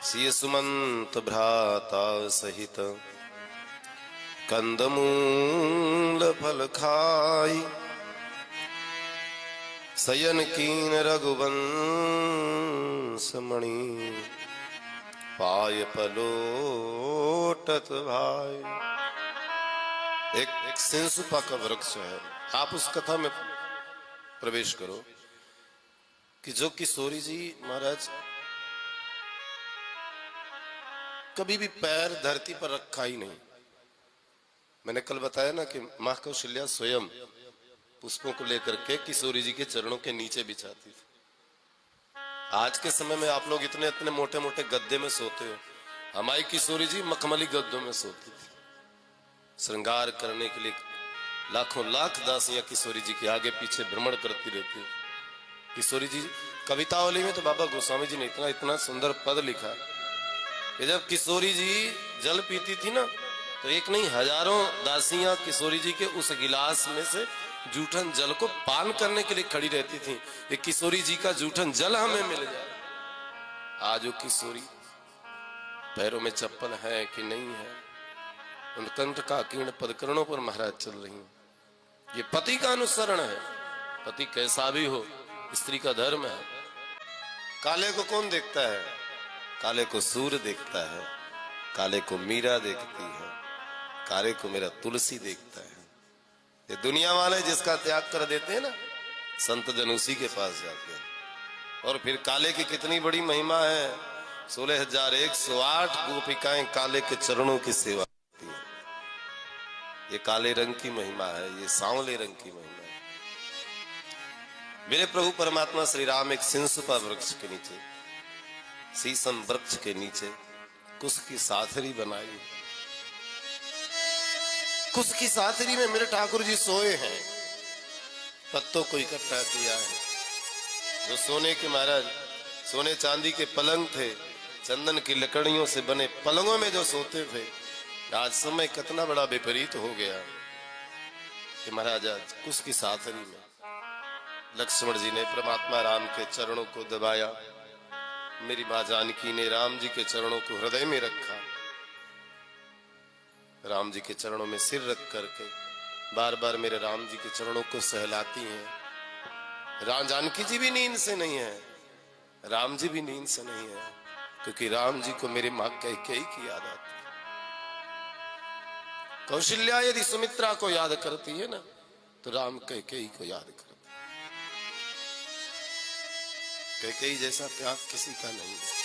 सिय सुमंत भ्राता सहित कंदमूल फल खाई। सयन कीन रघुवंश मणि पाय पलोटत भाई। एक सिंसुपा का वृक्ष है। आप उस कथा में प्रवेश करो कि जो किशोरी जी महाराज कभी भी पैर धरती पर रखा ही नहीं। मैंने कल बताया ना कि मां कौशल्या स्वयं पुष्पों को लेकर के किशोरी जी के चरणों के नीचे बिछाती थी। आज के समय में आप लोग इतने इतने मोटे मोटे गद्दे में सोते हो, हमारी किशोरी जी मखमली गद्दों में सोती थी। श्रृंगार करने के लिए लाखों लाख दासियां किशोरी जी के आगे पीछे भ्रमण करती रहती है। किशोरी जी कवितावली में तो बाबा गोस्वामी जी ने इतना इतना सुंदर पद लिखा कि जब किशोरी जी जल पीती थी ना तो एक नहीं हजारों दासियां किशोरी जी के उस गिलास में से जूठन जल को पान करने के लिए खड़ी रहती थी। ये किशोरी जी का जूठन जल हमें मिल जाए। आज वो किशोरी पैरों में चप्पल है कि नहीं है, उन कंठ का कीर्ण पदकरणों पर महाराज चल रही हैं। ये पति का अनुसरण है। पति कैसा भी हो, स्त्री का धर्म है। काले को कौन देखता है? काले को सूर्य देखता है, काले को मीरा देखती है, काले को मेरा तुलसी देखता है। ये दुनिया वाले जिसका त्याग कर देते हैं ना, संत जन उसी के पास जाते हैं। और फिर काले की कितनी बड़ी महिमा है। 16,108 गोपिकाएं काले के चरणों की सेवा करती हैं। ये काले रंग की महिमा है, ये सांवले रंग की महिमा है। मेरे प्रभु परमात्मा श्री राम एक सिंसुपा वृक्ष के नीचे, शीशम वृक्ष के नीचे कुश की साथरी बनाई। कुश की साथरी में मेरे ठाकुर जी सोए हैं। पत्तों को इकट्ठा किया है। जो सोने के महाराज सोने चांदी के पलंग थे, चंदन की लकड़ियों से बने पलंगों में जो सोते थे, आज समय कितना बड़ा विपरीत हो गया कि महाराज आज कुश की साथरी में लक्ष्मण जी ने परमात्मा राम के चरणों को दबाया। मेरी मां जानकी ने राम जी के चरणों को हृदय में रखा। राम जी के चरणों में सिर रख करके बार बार मेरे राम जी के चरणों को सहलाती हैं। राम जानकी जी भी नींद से नहीं है, राम जी भी नींद से नहीं है, क्योंकि राम जी को मेरी मां कैकेयी की याद आती है। कौशल्या यदि सुमित्रा को याद करती है ना तो राम कैकेयी को याद करती है। कैकेयी जैसा त्याग किसी का नहीं है।